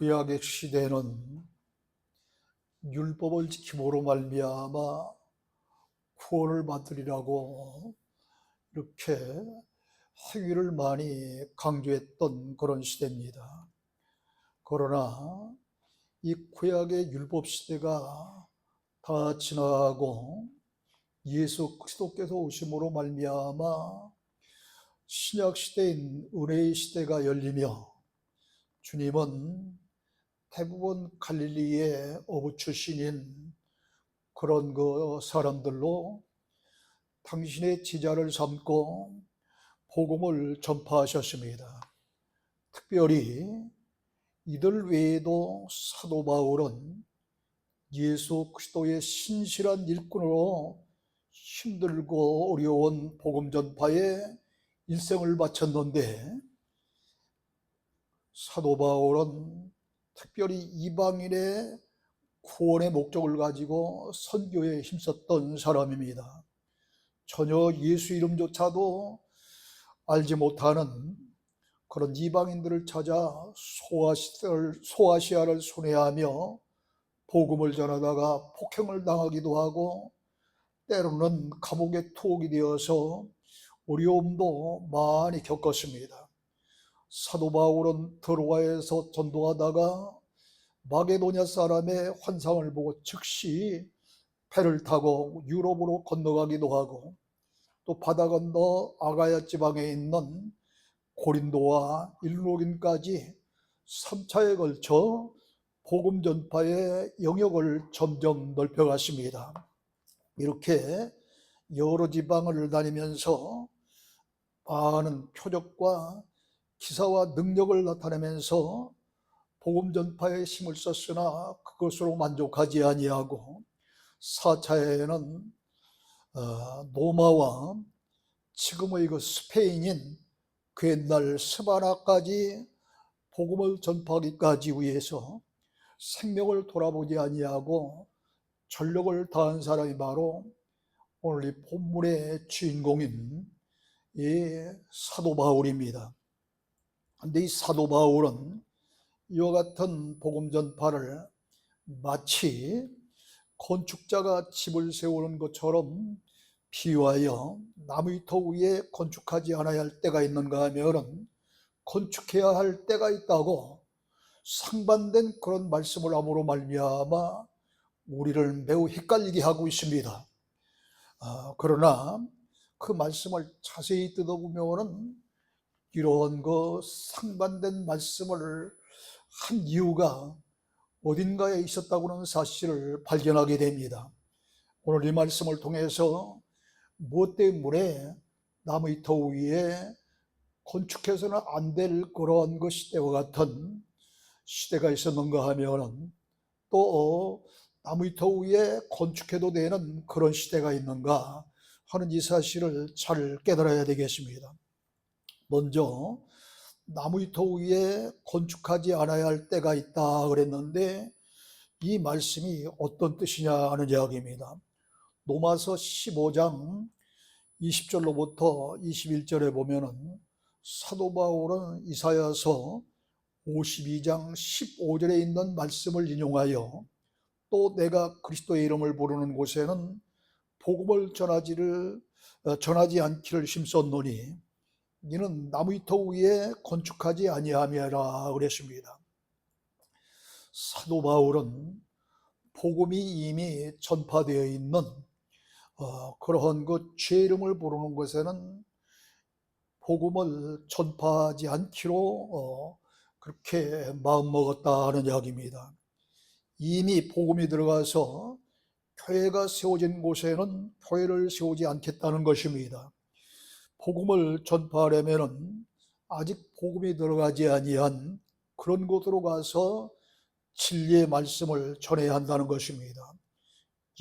구약의 시대는 율법을 지킴으로 말미암아 구원을 받으리라고 이렇게 행위를 많이 강조했던 그런 시대입니다. 그러나 이 구약의 율법 시대가 다 지나가고 예수 그리스도께서 오심으로 말미암아 신약 시대인 은혜의 시대가 열리며, 주님은 대부분 갈릴리의 어부 출신인 그런 사람들로 당신의 제자를 삼고 복음을 전파하셨습니다. 특별히 이들 외에도 사도 바울은 예수 그리스도의 신실한 일꾼으로 힘들고 어려운 복음 전파에 일생을 바쳤는데, 사도 바울은 특별히 이방인의 구원의 목적을 가지고 선교에 힘썼던 사람입니다. 전혀 예수 이름조차도 알지 못하는 그런 이방인들을 찾아 소아시아를 순회하며 복음을 전하다가 폭행을 당하기도 하고, 때로는 감옥에 투옥이 되어서 어려움도 많이 겪었습니다. 사도 바울은 드로아에서 전도하다가 마게도냐 사람의 환상을 보고 즉시 배를 타고 유럽으로 건너가기도 하고, 또 바다 건너 아가야 지방에 있는 고린도와 일루긴까지 3차에 걸쳐 복음 전파의 영역을 점점 넓혀갔습니다. 이렇게 여러 지방을 다니면서 많은 표적과 기사와 능력을 나타내면서 복음 전파에 힘을 썼으나 그것으로 만족하지 아니하고, 4차에는 노마와 지금의 스페인인 그 옛날 스바나까지 복음을 전파하기까지 위해서 생명을 돌아보지 아니하고 전력을 다한 사람이 바로 오늘 이 본문의 주인공인 이 사도 바울입니다. 그런데 이 사도 바울은 이와 같은 복음 전파를 마치 건축자가 집을 세우는 것처럼 비유하여 나무위터 위에 건축하지 않아야 할 때가 있는가 하면 건축해야 할 때가 있다고 상반된 그런 말씀을 함으로 말미암아 우리를 매우 헷갈리게 하고 있습니다. 그러나 그 말씀을 자세히 뜯어보면 이런 상반된 말씀을 한 이유가 어딘가에 있었다고는 사실을 발견하게 됩니다. 오늘 이 말씀을 통해서 무엇 때문에 나무위터 위에 건축해서는 안 될 그런 시대와 같은 시대가 있었는가 하면, 또 나무위터 위에 건축해도 되는 그런 시대가 있는가 하는 이 사실을 잘 깨달아야 되겠습니다. 먼저 나무위터 위에 건축하지 않아야 할 때가 있다 그랬는데, 이 말씀이 어떤 뜻이냐 하는 이야기입니다. 로마서 15장 20절로부터 21절에 보면은 사도 바울은 이사야서 52장 15절에 있는 말씀을 인용하여, 또 내가 그리스도의 이름을 부르는 곳에는 복음을 전하지 않기를 힘썼노니 이는 나무위터 위에 건축하지 아니함이라 그랬습니다. 사도 바울은 복음이 이미 전파되어 있는 그러한 죄 이름을 부르는 곳에는 복음을 전파하지 않기로 그렇게 마음먹었다 하는 이야기입니다. 이미 복음이 들어가서 교회가 세워진 곳에는 교회를 세우지 않겠다는 것입니다. 복음을 전파하려면 아직 복음이 들어가지 아니한 그런 곳으로 가서 진리의 말씀을 전해야 한다는 것입니다.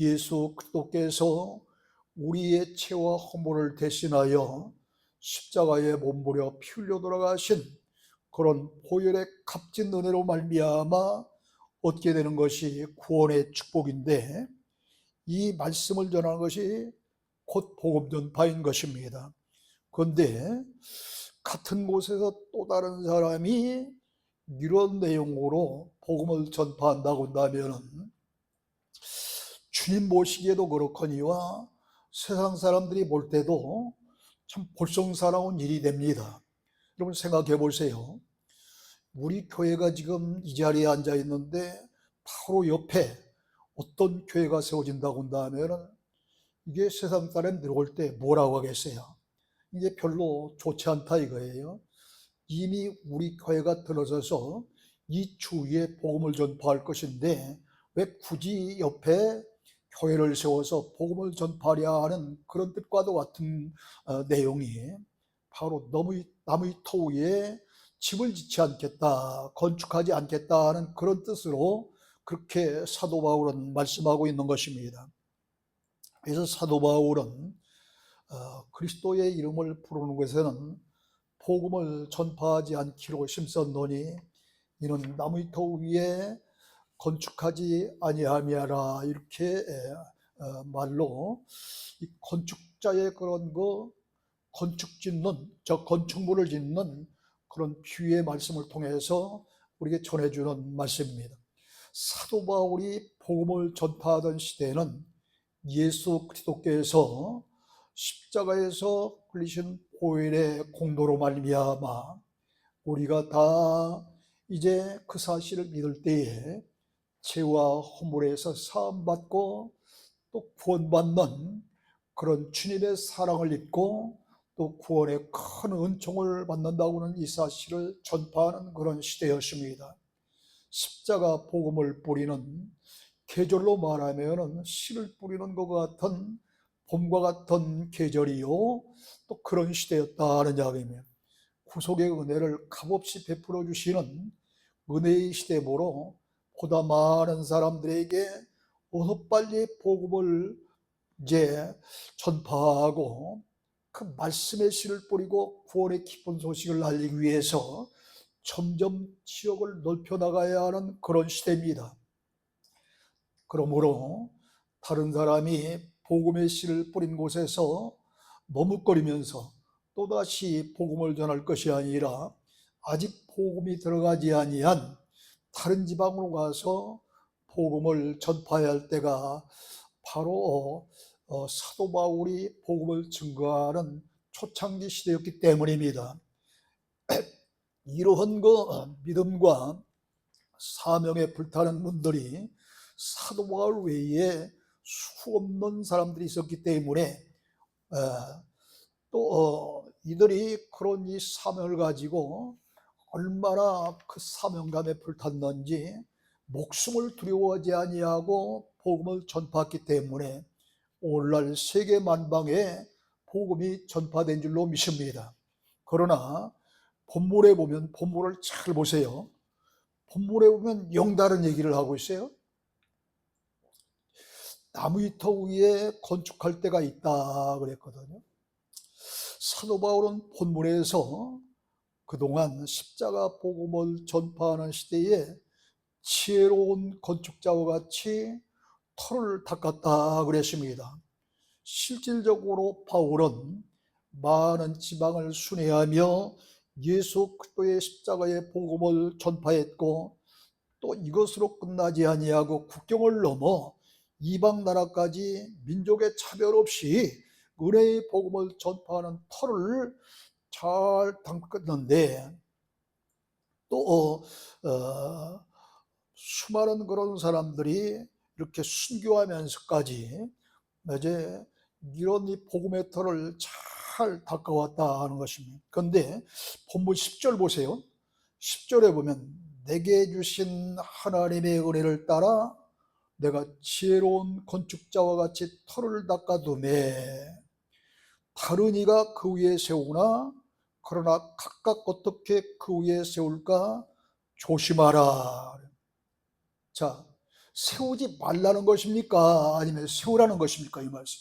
예수 그리스도께서 우리의 죄와 허물을 대신하여 십자가에 몸부려 피 흘려 돌아가신 그런 보혈의 값진 은혜로 말미암아 얻게 되는 것이 구원의 축복인데, 이 말씀을 전하는 것이 곧 복음 전파인 것입니다. 그런데 같은 곳에서 또 다른 사람이 이런 내용으로 복음을 전파한다고 한다면 주님 보시기에도 그렇거니와 세상 사람들이 볼 때도 참 볼썽사나운 일이 됩니다. 여러분 생각해 보세요. 우리 교회가 지금 이 자리에 앉아 있는데 바로 옆에 어떤 교회가 세워진다고 한다면 이게 세상 사람들 올 때 뭐라고 하겠어요? 이게 별로 좋지 않다 이거예요. 이미 우리 교회가 들어서서 이 주위에 복음을 전파할 것인데 왜 굳이 옆에 교회를 세워서 복음을 전파하려 하는 그런 뜻과도 같은 내용이 바로 나무의 터 위에 집을 짓지 않겠다, 건축하지 않겠다 하는 그런 뜻으로 그렇게 사도 바울은 말씀하고 있는 것입니다. 그래서 사도 바울은 그리스도의 이름을 부르는 것에는 복음을 전파하지 않기로 힘썼노니 이는 나무의 터 위에 건축하지 아니함이라 이렇게 말로 이 건축자의 그런 건축물을 짓는 그런 비유의 말씀을 통해서 우리에게 전해주는 말씀입니다. 사도 바울이 복음을 전파하던 시대에는 예수 그리스도께서 십자가에서 흘리신 보혈의 공로로 말미암아 우리가 다 이제 그 사실을 믿을 때에 죄와 허물에서 사함받고 또 구원받는 그런 주님의 사랑을 입고 또 구원의 큰 은총을 받는다고는 이 사실을 전파하는 그런 시대였습니다. 십자가 복음을 뿌리는, 계절로 말하면 씨를 뿌리는 것과 같은 봄과 같은 계절이요 또 그런 시대였다는 이야기입니다. 구속의 은혜를 값없이 베풀어 주시는 은혜의 시대므로 보다 많은 사람들에게 어서 빨리 복음을 이제 전파하고 그 말씀의 씨를 뿌리고 구원의 기쁜 소식을 알리기 위해서 점점 지역을 넓혀 나가야 하는 그런 시대입니다. 그러므로 다른 사람이 복음의 씨를 뿌린 곳에서 머뭇거리면서 또다시 복음을 전할 것이 아니라 아직 복음이 들어가지 아니한 다른 지방으로 가서 복음을 전파해야 할 때가 바로 사도 바울이 복음을 증거하는 초창기 시대였기 때문입니다. 이러한 믿음과 사명에 불타는 분들이 사도 바울 외에 수없는 사람들이 있었기 때문에 또 이들이 그런 이 사명을 가지고 얼마나 그 사명감에 불탔는지 목숨을 두려워하지 아니하고 복음을 전파했기 때문에 오늘날 세계 만방에 복음이 전파된 줄로 믿습니다. 그러나 본문에 보면, 본문을 잘 보세요. 본문에 보면 영다른 얘기를 하고 있어요. 나무의 터 위에 건축할 때가 있다 그랬거든요. 사도 바울은 본문에서 그동안 십자가 복음을 전파하는 시대에 지혜로운 건축자와 같이 터를 닦았다 그랬습니다. 실질적으로 바울은 많은 지방을 순회하며 예수 그리스도의 십자가의 복음을 전파했고 또 이것으로 끝나지 아니하고 국경을 넘어 이방 나라까지 민족의 차별 없이 은혜의 복음을 전파하는 터를 잘 닦았는데 또 수많은 그런 사람들이 이렇게 순교하면서까지 이제 이런 이 복음의 터를 잘 닦아왔다 하는 것입니다. 그런데 본문 10절 보세요. 10절에 보면 내게 주신 하나님의 은혜를 따라 내가 지혜로운 건축자와 같이 터를 닦아두매 다른 이가 그 위에 세우나 그러나 각각 어떻게 그 위에 세울까 조심하라. 자, 세우지 말라는 것입니까? 아니면 세우라는 것입니까? 이 말씀.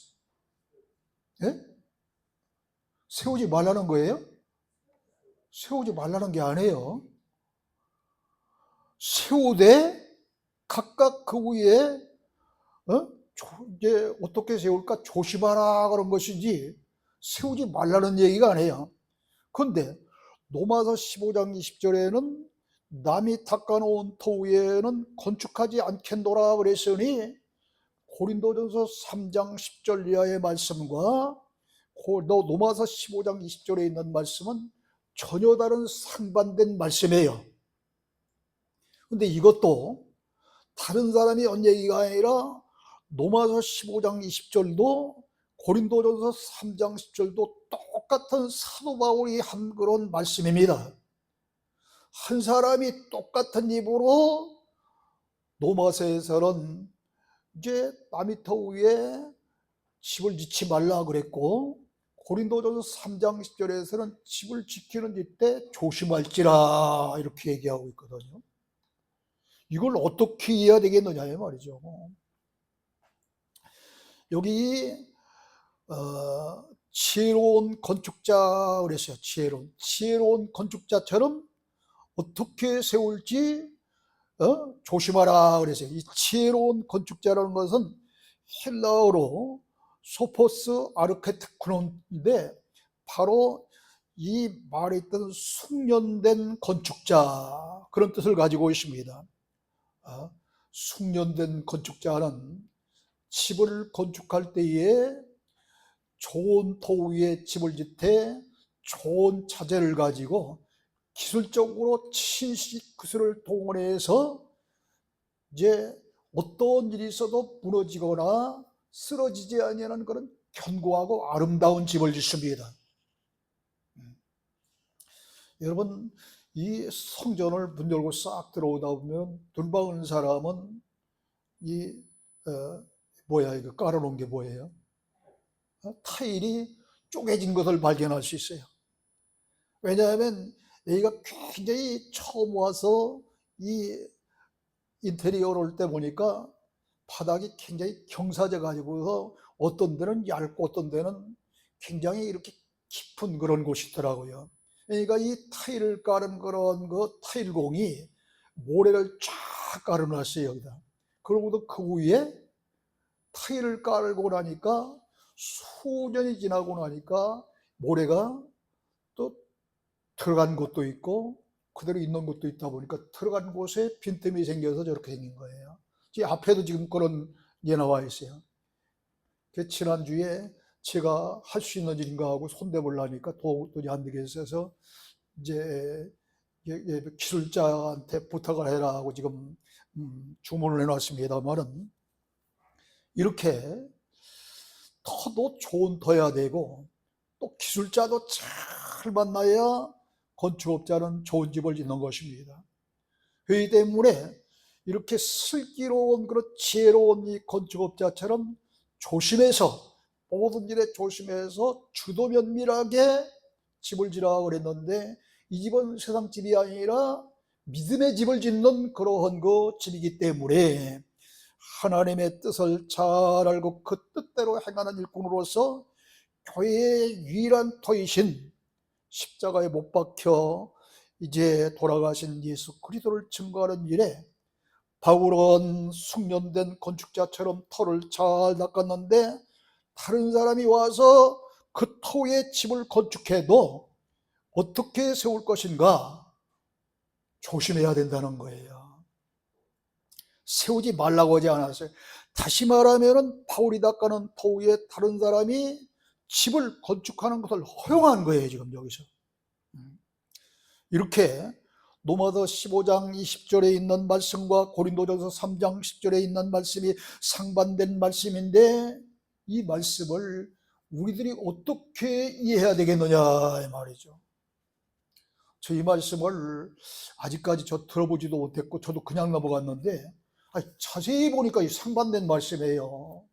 예? 세우지 말라는 거예요? 세우지 말라는 게 아니에요. 세우되 각각 그 위에 이제 어떻게 세울까 조심하라 그런 것이지 세우지 말라는 얘기가 아니에요. 그런데 로마서 15장 20절에는 남이 닦아놓은 터 위에는 건축하지 않겠노라 그랬으니 고린도전서 3장 10절 이하의 말씀과 로마서 15장 20절에 있는 말씀은 전혀 다른 상반된 말씀이에요. 근데 이것도 다른 사람이 한 얘기가 아니라 로마서 15장 20절도 고린도전서 3장 10절도 똑같은 사도 바울이 한 그런 말씀입니다. 한 사람이 똑같은 입으로 로마서에서는 이제 남이 터 위에 집을 짓지 말라 그랬고, 고린도전서 3장 10절에서는 집을 지키는 이때 조심할지라 이렇게 얘기하고 있거든요. 이걸 어떻게 이해해야 되겠느냐 말이죠. 여기 지혜로운 건축자 그랬어요. 지혜로운 건축자처럼 어떻게 세울지 조심하라 그랬어요. 이 지혜로운 건축자라는 것은 헬라어로 소포스 아르케테크논인데, 바로 이 말에 있던 숙련된 건축자, 그런 뜻을 가지고 있습니다. 숙련된 건축자는 집을 건축할 때에 좋은 터 위에 집을 짓되 좋은 자재를 가지고 기술적으로 친식 기술을 동원해서 이제 어떤 일이 있어도 무너지거나 쓰러지지 아니하는 그런 견고하고 아름다운 집을 짓습니다. 여러분, 이 성전을 문 열고 싹 들어오다 보면 눈 박은 사람은 이 이거 깔아놓은 게 뭐예요? 타일이 쪼개진 것을 발견할 수 있어요. 왜냐하면 여기가 굉장히 처음 와서 이 인테리어를 올 때 보니까 바닥이 굉장히 경사져 가지고서 어떤 데는 얇고 어떤 데는 굉장히 이렇게 깊은 그런 곳이 있더라고요. 그러니까 이 타일을 깔은 그런 그 타일공이 모래를 쫙 깔아놨어요, 여기다. 그러고도 그 위에 타일을 깔고 나니까 수년이 지나고 나니까 모래가 또 들어간 곳도 있고 그대로 있는 곳도 있다 보니까 들어간 곳에 빈틈이 생겨서 저렇게 생긴 거예요. 앞에도 지금 그런 게 나와 있어요. 지난주에 제가 할 수 있는 일인가 하고 손대보려니까 도저히 안 되겠어서 이제 기술자한테 부탁을 해라 하고 지금 주문을 해놨습니다만은, 이렇게 터도 좋은 터야 되고 또 기술자도 잘 만나야 건축업자는 좋은 집을 짓는 것입니다. 그렇기 때문에 이렇게 슬기로운 그런 지혜로운 이 건축업자처럼 조심해서, 모든 일에 조심해서 주도 면밀하게 집을 지으라고 그랬는데, 이 집은 세상 집이 아니라 믿음의 집을 짓는 그러한 그 집이기 때문에 하나님의 뜻을 잘 알고 그 뜻대로 행하는 일꾼으로서 교회의 유일한 터이신 십자가에 못 박혀 이제 돌아가신 예수 그리스도를 증거하는 일에, 바울은 숙련된 건축자처럼 터를 잘 닦았는데 다른 사람이 와서 그 터 위에 집을 건축해도 어떻게 세울 것인가 조심해야 된다는 거예요. 세우지 말라고 하지 않았어요. 다시 말하면 바울이 닦아놓은 터 위에 다른 사람이 집을 건축하는 것을 허용한 거예요, 지금 여기서. 이렇게 로마서 15장 20절에 있는 말씀과 고린도전서 3장 10절에 있는 말씀이 상반된 말씀인데, 이 말씀을 우리들이 어떻게 이해해야 되겠느냐 이 말이죠. 저 이 말씀을 아직까지 들어보지도 못했고 저도 그냥 넘어갔는데, 자세히 보니까 이 상반된 말씀이에요.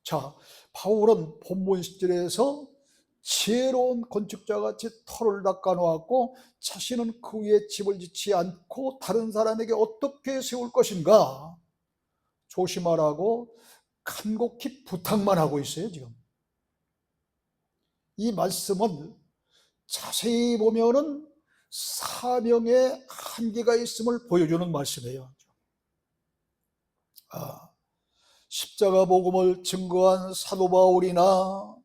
자, 바울은 본문 10절에서 지혜로운 건축자같이 터를 닦아 놓았고 자신은 그 위에 집을 짓지 않고 다른 사람에게 어떻게 세울 것인가 조심하라고 간곡히 부탁만 하고 있어요. 지금 이 말씀은 자세히 보면은 사명의 한계가 있음을 보여주는 말씀이에요. 십자가 복음을 증거한 사도 바울이나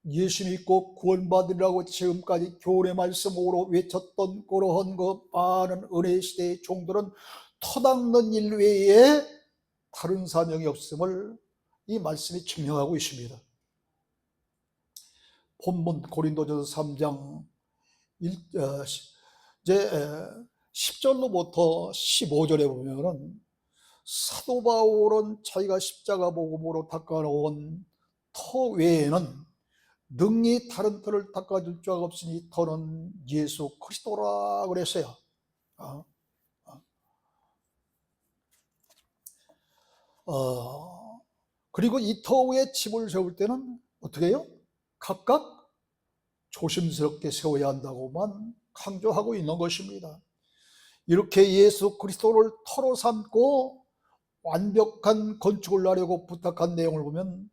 예수 믿고 구원받으라고 지금까지 교훈의 말씀으로 외쳤던 그러한 그 많은 은혜 시대의 종들은 터닦는 일 외에 다른 사명이 없음을 이 말씀이 증명하고 있습니다. 본문 고린도전서 3장 이제 10절로부터 15절에 보면은 사도 바울은 자기가 십자가 복음으로 닦아놓은 터 외에는 능히 다른 터를 닦아줄 자가 없으니 터는 예수 그리스도라 그랬어요. 그리고 이 터 위에 집을 세울 때는 어떻게 해요? 각각 조심스럽게 세워야 한다고만 강조하고 있는 것입니다. 이렇게 예수 그리스도를 터로 삼고 완벽한 건축을 하려고 부탁한 내용을 보면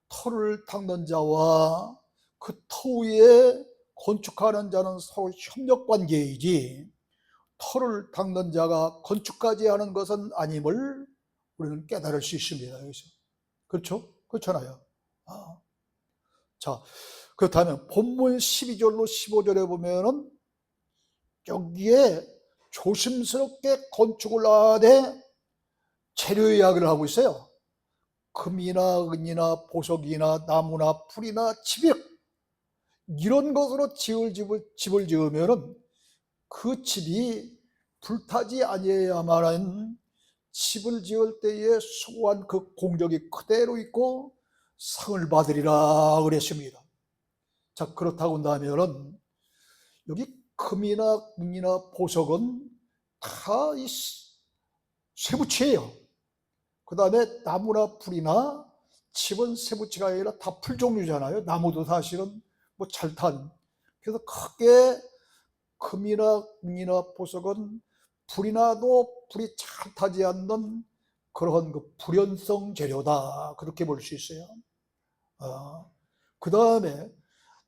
터를 닦는 자와 그 터 위에 건축하는 자는 서로 협력관계이지 터를 닦는 자가 건축까지 하는 것은 아님을 우리는 깨달을 수 있습니다. 여기서. 그렇죠? 그렇잖아요. 자, 그렇다면 본문 12절로 15절에 보면은 여기에 조심스럽게 건축을 하되 재료 이야기를 하고 있어요. 금이나 은이나 보석이나 나무나 풀이나 집이 이런 것으로 집을 지으면은 그 집이 불타지 아니해야만은 집을 지을 때에 수고한 그 공적이 그대로 있고 상을 받으리라 그랬습니다. 자, 그렇다고 한다면은 여기 금이나 은이나 보석은 다 이 쇠붙이에요. 그 다음에 나무나 풀이나 집은 쇠붙이가 아니라 다 풀 종류잖아요. 나무도 사실은 뭐 잘탄. 그래서 크게 금이나 은이나 보석은 불이 나도 불이 잘 타지 않는 그러한 그 불연성 재료다. 그렇게 볼 수 있어요. 그 다음에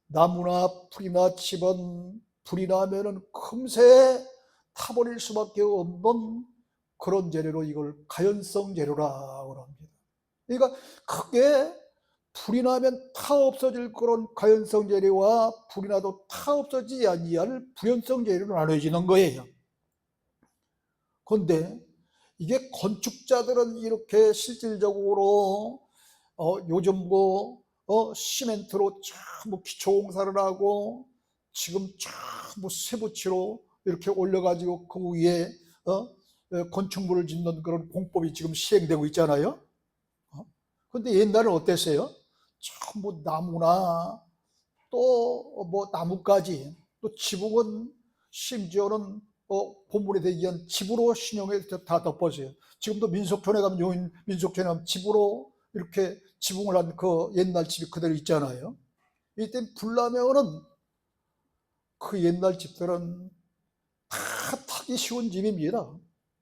나무나 풀이나 집은 불이 나면은 금세 타버릴 수밖에 없는 그런 재료로 이걸 가연성 재료라고 합니다. 그러니까 크게 불이 나면 타 없어질 그런 가연성 재료와 불이 나도 타 없어지지 아니할 불연성 재료로 나눠지는 거예요. 그런데 이게 건축자들은 이렇게 실질적으로 요즘 시멘트로 전부 기초 공사를 하고 지금 전부 쇠붙이로 이렇게 올려가지고 그 위에 건축물을 짓는 그런 공법이 지금 시행되고 있잖아요. 그런데 옛날에는 어땠어요? 전부 나무나 또 뭐 나무까지 또 지붕은 심지어는 본문에 대한 집으로 신형해서 다 덮어져요. 지금도 민속촌에 가면 요인 민속촌에 가면 집으로 이렇게 지붕을 한 그 옛날 집이 그대로 있잖아요. 이때 불나면은 그 옛날 집들은 다 타기 쉬운 집입니다.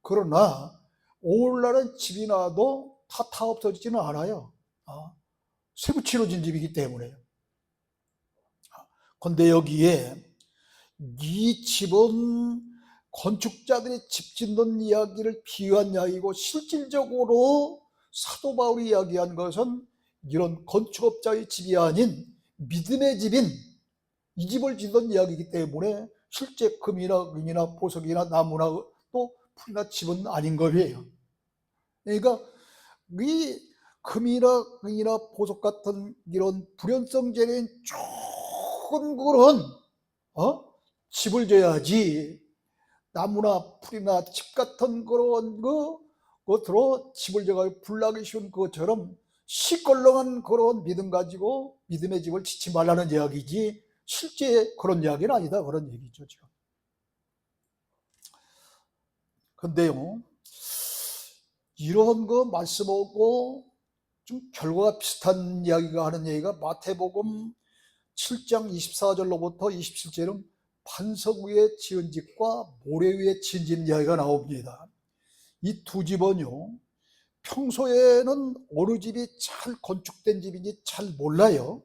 그러나 오늘날은 집이 나도 다 타 없어지지는 않아요. 쇠붙이로 진 집이기 때문에. 그런데 여기에 이 집은 건축자들이 집 짓는 이야기를 비유한 이야기고 실질적으로 사도 바울이 이야기한 것은 이런 건축업자의 집이 아닌 믿음의 집인 이 집을 짓는 이야기이기 때문에 실제 금이나 은이나 보석이나 나무나 또 풀이나 집은 아닌 거예요. 그러니까 이 금이나 은이나 보석 같은 이런 불연성 재료인 좋은 그런 집을 져야지 나무나 풀이나 집 같은 그런 것으로 집을 져가지고 불나기 쉬운 것처럼 시껄렁한 그런 믿음 가지고 믿음의 집을 짓지 말라는 이야기지 실제 그런 이야기는 아니다 그런 얘기죠 지금. 근데요 이런 거 말씀하고 좀 결과가 비슷한 이야기가 하는 얘기가 마태복음 7장 24절로부터 27절은 반석 위에 지은 집과 모래 위에 지은 집 이야기가 나옵니다. 이 두 집은요 평소에는 어느 집이 잘 건축된 집인지 잘 몰라요.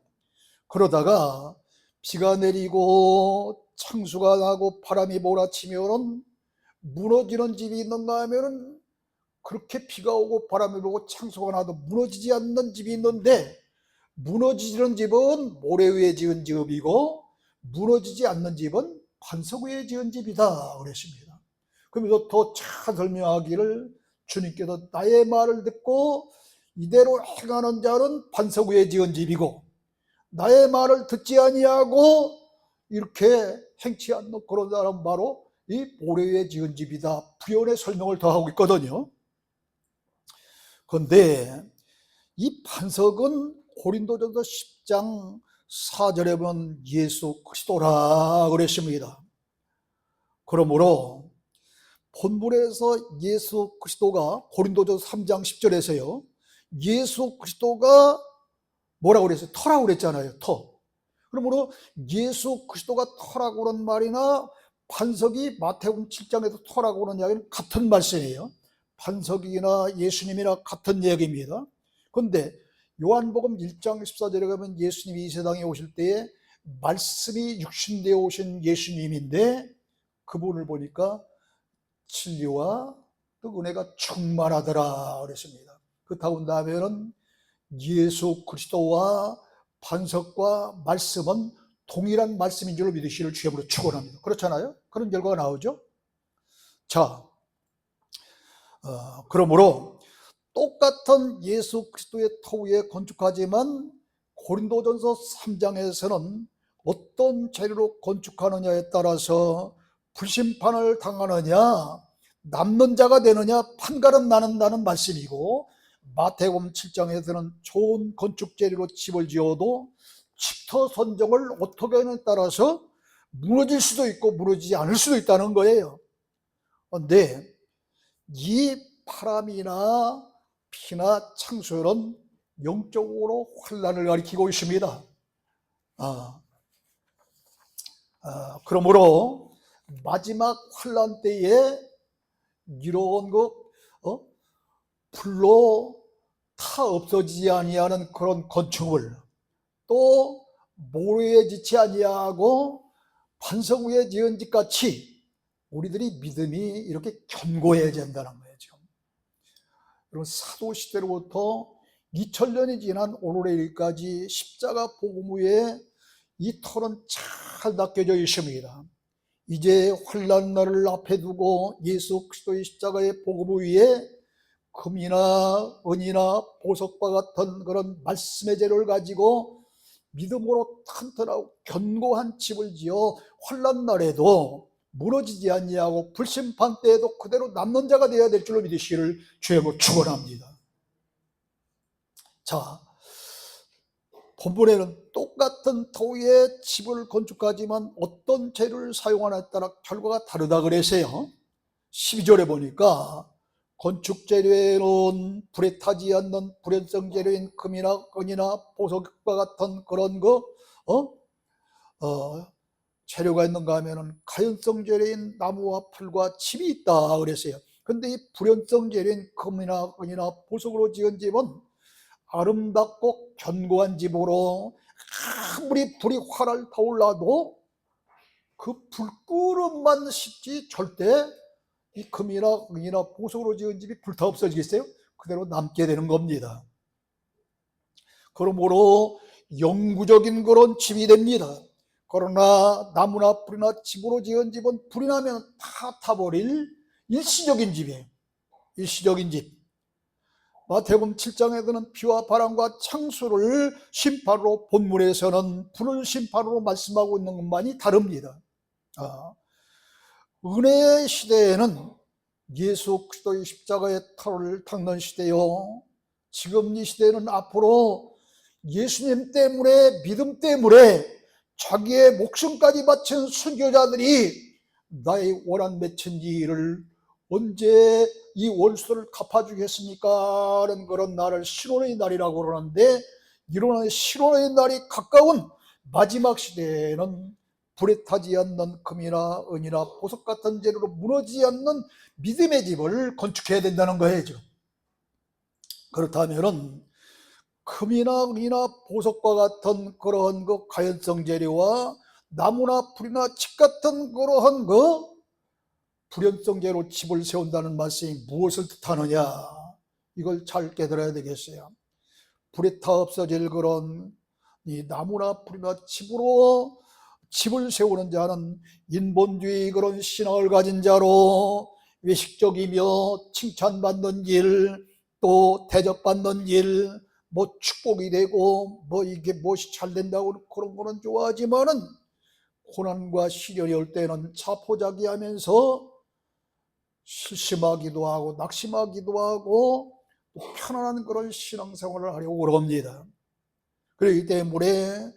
그러다가 비가 내리고 창수가 나고 바람이 몰아치면은 무너지는 집이 있는가 하면은 그렇게 비가 오고 바람이 불고 창수가 나도 무너지지 않는 집이 있는데 무너지는 집은 모래 위에 지은 집이고 무너지지 않는 집은 반석 위에 지은 집이다 그랬습니다. 그러면서 더 잘 설명하기를 주님께서 나의 말을 듣고 이대로 행하는 자는 반석 위에 지은 집이고 나의 말을 듣지 아니하고 이렇게 행치 않는 그런 사람 바로 이 모래 위에 지은 집이다. 부연의 설명을 더 하고 있거든요. 그런데 이 반석은 고린도전서 10장 4절에 보면 예수 그리스도라 그랬습니다. 그러므로 본문에서 예수 그리스도가 고린도전서 3장 10절에서요 예수 그리스도가 뭐라고 그랬어요? 터라고 그랬잖아요. 터. 그러므로 예수 그리스도가 터라고 그런 말이나 반석이 마태복음 7장에도 터라고 그런 이야기는 같은 말씀이에요. 반석이나 예수님이나 같은 이야기입니다. 그런데 요한복음 1장 14절에 가면 예수님이 이 세상에 오실 때에 말씀이 육신되어 오신 예수님인데 그분을 보니까 진리와 또 은혜가 충만하더라 그랬습니다. 그렇다고 한다면 예수 그리스도와 반석과 말씀은 동일한 말씀인 줄로 믿으시기를 주님으로 축원합니다. 그렇잖아요? 그런 결과가 나오죠. 자, 그러므로 똑같은 예수 그리스도의 터 위에 건축하지만 고린도전서 3장에서는 어떤 재료로 건축하느냐에 따라서 불심판을 당하느냐 남는 자가 되느냐 판가름 나는다는 말씀이고, 마태복음 7장에서는 좋은 건축 재료로 집을 지어도 집터 선정을 어떻게 하느냐에 따라서 무너질 수도 있고 무너지지 않을 수도 있다는 거예요. 그런데 이 바람이나 피나 창수는 영적으로 환난을 가리키고 있습니다. 그러므로 마지막 환난 때에 이런 불로 타 없어지지 아니하는 그런 건축물, 또 모래에 지치 아니하고 반석 위에 지은 집 같이 우리들이 믿음이 이렇게 견고해야 된다는 거죠. 여러분, 사도시대로부터 2000년이 지난 오늘의 일까지 십자가 복음 위에 이 터는 잘 닦여져 있습니다. 이제 환난 날을 앞에 두고 예수 그리스도의 십자가의 복음 위에 금이나 은이나 보석과 같은 그런 말씀의 재료를 가지고 믿음으로 튼튼하고 견고한 집을 지어 환난 날에도 무너지지 아니하고 불심판 때에도 그대로 남는 자가 되어야 될 줄로 믿으시기를 주님으로 축원합니다. 자, 본문에는 똑같은 터 위에 집을 건축하지만 어떤 재료를 사용하느냐에 따라 결과가 다르다 그래서요 12절에 보니까 건축 재료에는 불에 타지 않는 불연성 재료인 금이나 은이나 보석과 같은 그런 재료가 있는가 하면은 가연성 재료인 나무와 풀과 집이 있다 그랬어요. 근데 이 불연성 재료인 금이나 은이나 보석으로 지은 집은 아름답고 견고한 집으로 아무리 불이 활활 타올라도 그 불구름만 식지 절대 이 금이나 은이나 보석으로 지은 집이 불타 없어지겠어요? 그대로 남게 되는 겁니다. 그러므로 영구적인 그런 집이 됩니다. 그러나 나무나 풀이나 집으로 지은 집은 불이 나면 다 타버릴 일시적인 집이에요. 일시적인 집. 마태복음 7장에서는 비와 바람과 창수를 심판으로, 본문에서는 불을 심판으로 말씀하고 있는 것만이 다릅니다. 은혜의 시대에는 예수 그리스도의 십자가의 터를 닦는 시대요, 지금 이 시대는 앞으로 예수님 때문에, 믿음 때문에 자기의 목숨까지 바친 순교자들이 나의 원한 맺힌 일을 언제 이 원수를 갚아주겠습니까? 하는 그런 날을 신혼의 날이라고 그러는데, 이런 신혼의 날이 가까운 마지막 시대에는 불에 타지 않는 금이나 은이나 보석 같은 재료로 무너지지 않는 믿음의 집을 건축해야 된다는 거예요. 그렇다면은 금이나 은이나 보석과 같은 그러한 가연성 재료와 나무나 풀이나 집 같은 그러한 불연성 재료로 집을 세운다는 말씀이 무엇을 뜻하느냐, 이걸 잘 깨달아야 되겠어요. 불에 타 없어질 그런 이 나무나 풀이나 집을 세우는 자는 인본주의 그런 신앙을 가진 자로 외식적이며 칭찬받는 일, 또 대접받는 일, 뭐 축복이 되고 뭐 이게 무엇이 잘 된다고 그런 거는 좋아하지만은 고난과 시련이 올 때는 자포자기하면서 실심하기도 하고 낙심하기도 하고 편안한 그런 신앙생활을 하려고 그럽니다. 그렇기 때문에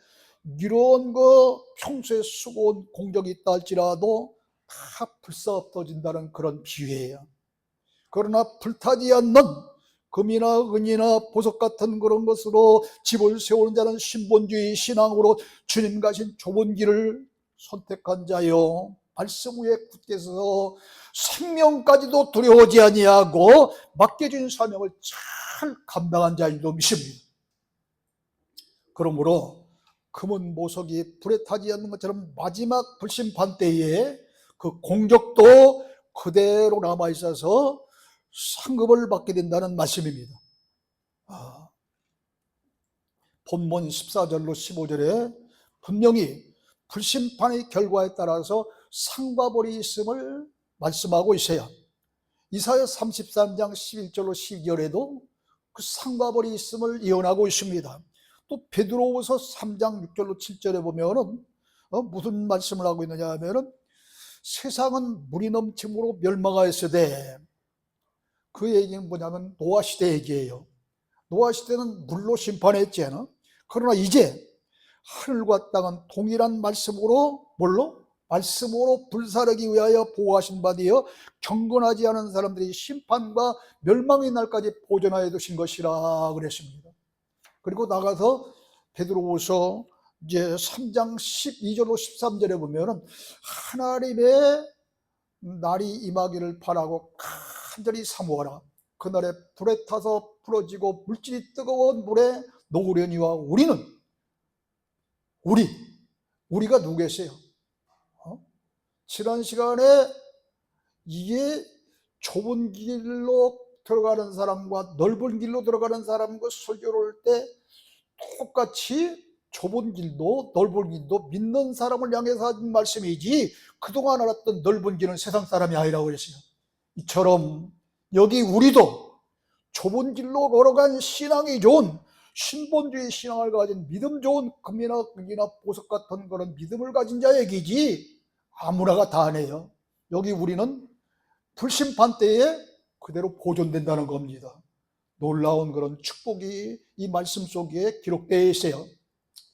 이런 거 평소에 수고한 공적이 있다 할지라도 다 불사없어진다는 그런 비유예요. 그러나 불타지 않는 금이나 은이나 보석 같은 그런 것으로 집을 세우는 자는 신본주의 신앙으로 주님 가신 좁은 길을 선택한 자요, 말씀 위에 굳게 서서 생명까지도 두려워하지 아니하고 맡겨진 사명을 잘 감당한 자인 줄 믿습니다. 그러므로 금은 보석이 불에 타지 않는 것처럼 마지막 불심판 때에 그 공적도 그대로 남아있어서 상급을 받게 된다는 말씀입니다. 본문 14절로 15절에 분명히 불심판의 결과에 따라서 상과 벌이 있음을 말씀하고 있어요. 이사야 33장 11절로 12절에도 그 상과 벌이 있음을 예언하고 있습니다. 또 베드로후서 3장 6절로 7절에 보면은 무슨 말씀을 하고 있느냐 하면은 세상은 물이 넘침으로 멸망하였으되, 그 얘기는 뭐냐면 노아 시대 얘기예요. 노아 시대는 물로 심판했잖아. 그러나 이제 하늘과 땅은 동일한 말씀으로, 뭘로? 말씀으로 불사르기 위하여 보호하신 바 되어 경건하지 않은 사람들이 심판과 멸망의 날까지 보존하여 두신 것이라 그랬습니다. 그리고 나가서 베드로후서 이제 3장 12절로 13절에 보면은 하나님의 날이 임하기를 바라고 간절히 사모하라. 그날에 불에 타서 부러지고 물질이 뜨거운 물에 녹으려니와 우리가 누구겠어요? 지난 시간에 이게 좁은 길로 들어가는 사람과 넓은 길로 들어가는 사람과 설교를 할 때 똑같이 좁은 길도 넓은 길도 믿는 사람을 향해서 하는 말씀이지 그동안 알았던 넓은 길은 세상 사람이 아니라고 그랬어요. 이처럼 여기 우리도 좁은 길로 걸어간 신앙이 좋은 신본주의 신앙을 가진 믿음 좋은 금이나 은이나 보석 같은 그런 믿음을 가진 자 얘기지 아무나가 다 안 해요. 여기 우리는 불심판 때에 그대로 보존된다는 겁니다. 놀라운 그런 축복이 이 말씀 속에 기록되어 있어요.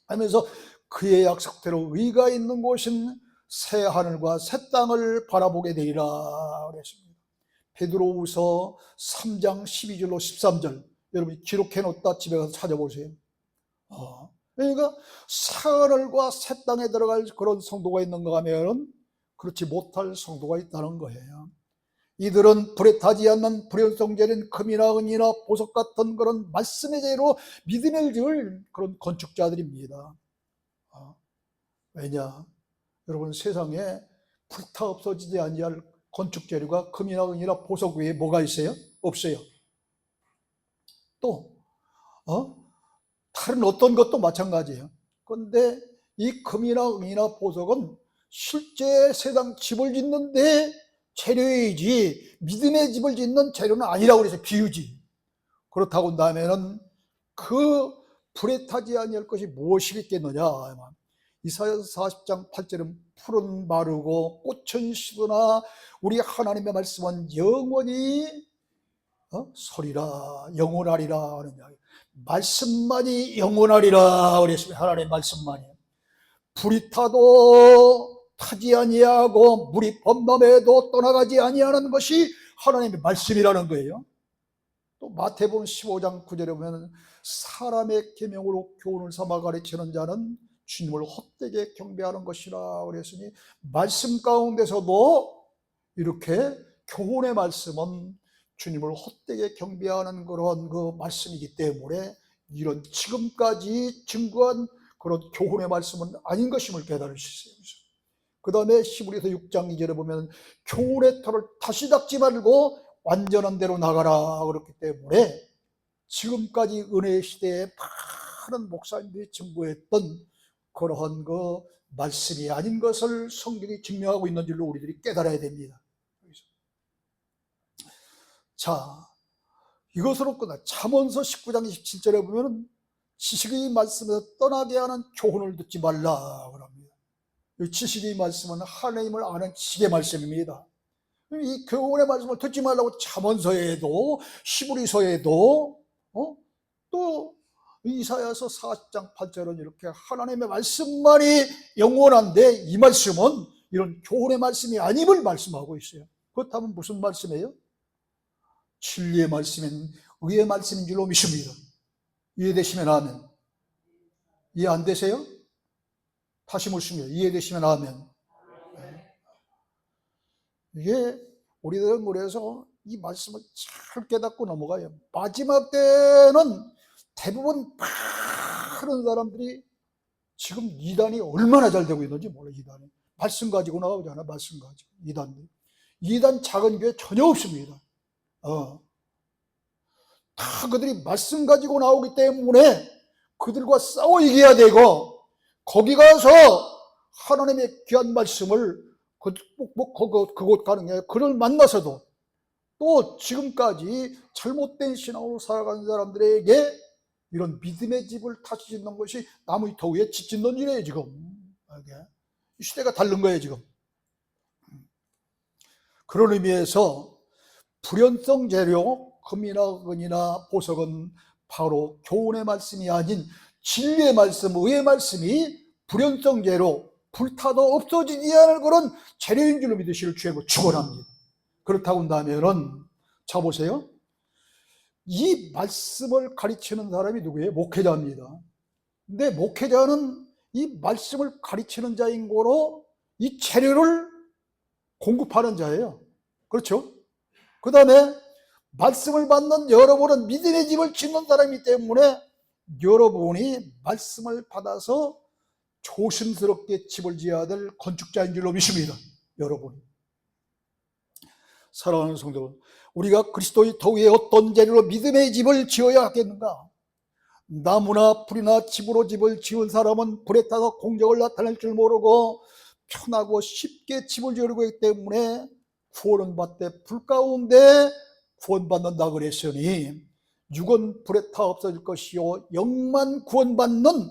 하면서 그의 약속대로 의가 있는 곳은 새 하늘과 새 땅을 바라보게 되리라 그랬습니다. 베드로후서 3장 12절로 13절 여러분이 기록해 놓다 집에 가서 찾아보세요. 그러니까 새 하늘과 새 땅에 들어갈 그런 성도가 있는가 하면 그렇지 못할 성도가 있다는 거예요. 이들은 불에 타지 않는 불연성제된 금이나 은이나 보석 같은 그런 말씀의 재로 믿음을 지을 그런 건축자들입니다. 왜냐? 여러분, 세상에 불타 없어지지 아니할 건축 재료가 금이나 은이나 보석 외에 뭐가 있어요? 없어요. 또 다른 어떤 것도 마찬가지예요. 그런데 이 금이나 은이나 보석은 실제 세상 집을 짓는데 재료이지 믿음의 집을 짓는 재료는 아니라고 그래서 비유지. 그렇다고 한다면은 그 불에 타지 아니할 것이 무엇이겠느냐. 이사야서 40장 8절은 풀은 마르고 꽃은 시드나 우리 하나님의 말씀은 영원히 서리라 영원하리라 하는 이야기. 말씀만이 영원하리라 그랬습니다. 하나님의 말씀만이. 불이 타도 타지 아니하고 물이 범람해도 떠나가지 아니하는 것이 하나님의 말씀이라는 거예요. 또 마태복음 15장 9절에 보면 사람의 계명으로 교훈을 삼아 가르치는 자는 주님을 헛되게 경배하는 것이라 그랬으니 말씀 가운데서도 이렇게 교훈의 말씀은 주님을 헛되게 경배하는 그런 그 말씀이기 때문에 이런 지금까지 증거한 그런 교훈의 말씀은 아닌 것임을 깨달을 수 있어요. 그 다음에 히브리서 6장 2절에 보면 교훈의 털을 다시 닦지 말고 완전한 대로 나가라 그렇기 때문에 지금까지 은혜의 시대에 많은 목사님들이 증거했던 그러한 그 말씀이 아닌 것을 성경이 증명하고 있는 줄로 우리들이 깨달아야 됩니다. 자, 이것으로 끝나. 잠언서 19장 27절에 보면 지식의 말씀에서 떠나게 하는 교훈을 듣지 말라 그럽니다. 이 지식의 말씀은 하나님을 아는 지식의 말씀입니다. 이 교훈의 말씀을 듣지 말라고 잠언서에도 히브리서에도 또 이사야서 40장 8절은 이렇게 하나님의 말씀만이 영원한데 이 말씀은 이런 교훈의 말씀이 아님을 말씀하고 있어요. 그렇다면 무슨 말씀이에요? 진리의 말씀인 의의 말씀인 줄로 믿습니다. 이해되시면 아멘. 이해 안 되세요? 다시 묻습니다. 이해되시면 아멘. 이게 우리들은 그래서 이 말씀을 잘 깨닫고 넘어가요. 마지막 때는 대부분 많은 사람들이 지금 이단이 얼마나 잘 되고 있는지 몰라요. 이단이 말씀 가지고 나오잖아. 말씀 가지고 이단 작은 교회 전혀 없습니다. 다 그들이 말씀 가지고 나오기 때문에 그들과 싸워 이겨야 되고, 거기 가서 하나님의 귀한 말씀을 그곳 가는 게, 그를 만나서도 또 지금까지 잘못된 신앙으로 살아가는 사람들에게 이런 믿음의 집을 다시 짓는 것이 나무터 위에 집 짓는 일이에요. 지금 이 시대가 다른 거예요. 지금 그런 의미에서 불연성 재료 금이나 은이나 보석은 바로 교훈의 말씀이 아닌 진리의 말씀, 의의 말씀이 불연성 재료, 불타도 없어지지 않을 그런 재료인 줄로 믿으시길 주의 축원합니다. 그렇다고 한다면은 자 보세요. 이 말씀을 가르치는 사람이 누구예요? 목회자입니다. 근데 목회자는 이 말씀을 가르치는 자인 거로 이 재료를 공급하는 자예요. 그렇죠? 그 다음에 말씀을 받는 여러분은 믿음의 집을 짓는 사람이기 때문에 여러분이 말씀을 받아서 조심스럽게 집을 지어야 될 건축자인 줄로 믿습니다. 여러분이. 사랑하는 성도 여러분, 우리가 그리스도의 터 위에 어떤 재료로 믿음의 집을 지어야 하겠는가? 나무나 불이나 집으로 집을 지은 사람은 불에 타서 공적을 나타낼 줄 모르고 편하고 쉽게 집을 지으려고 했기 때문에 구원은 받되 불 가운데 구원받는다 그랬으니, 육은 불에 타 없어질 것이요 영만 구원받는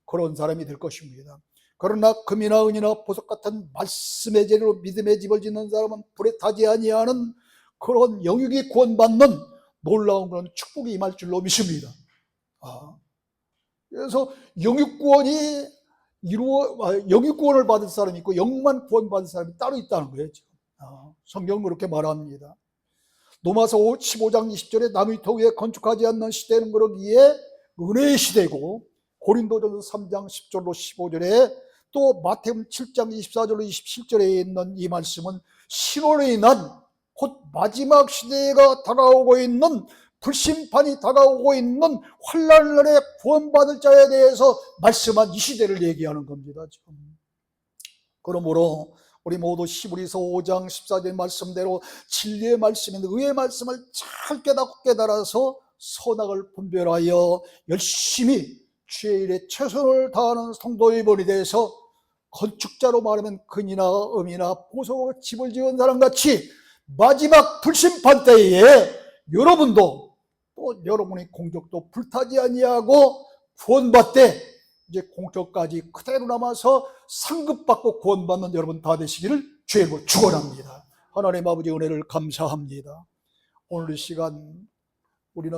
그런 사람이 될 것입니다. 그러나 금이나 은이나 보석 같은 말씀의 재료로 믿음의 집을 짓는 사람은 불에 타지 아니하는 그런 영육이 구원받는 놀라운 그런 축복이 임할 줄로 믿습니다. 그래서 영육구원을 받을 사람이 있고 영만 구원받을 사람이 따로 있다는 거예요. 성경은 그렇게 말합니다. 로마서 15장 20절에 남의 터 위에 건축하지 않는 시대는 그러기에 은혜의 시대고, 고린도전서 3장 10절로 15절에 또 마태복음 7장 24절로 27절에 있는 이 말씀은 신혼의 난, 곧 마지막 시대가 다가오고 있는, 불심판이 다가오고 있는 환난의 날에 구원받을 자에 대해서 말씀한 이 시대를 얘기하는 겁니다. 지금. 그러므로 우리 모두 히브리서 5장 14절 말씀대로 진리의 말씀인 의의 말씀을 잘 깨닫고 깨달아서 선악을 분별하여 열심히 주의 일에 최선을 다하는 성도의 본이 돼서 건축자로 말하면 금이나 은이나 보석으로 집을 지은 사람같이 마지막 불심판 때에 여러분도 또 여러분의 공적도 불타지 아니하고 구원받되 이제 공적까지 그대로 남아서 상급받고 구원받는 여러분 다 되시기를 주의 이름으로 축원합니다. 하나님 아버지 은혜를 감사합니다. 오늘 이 시간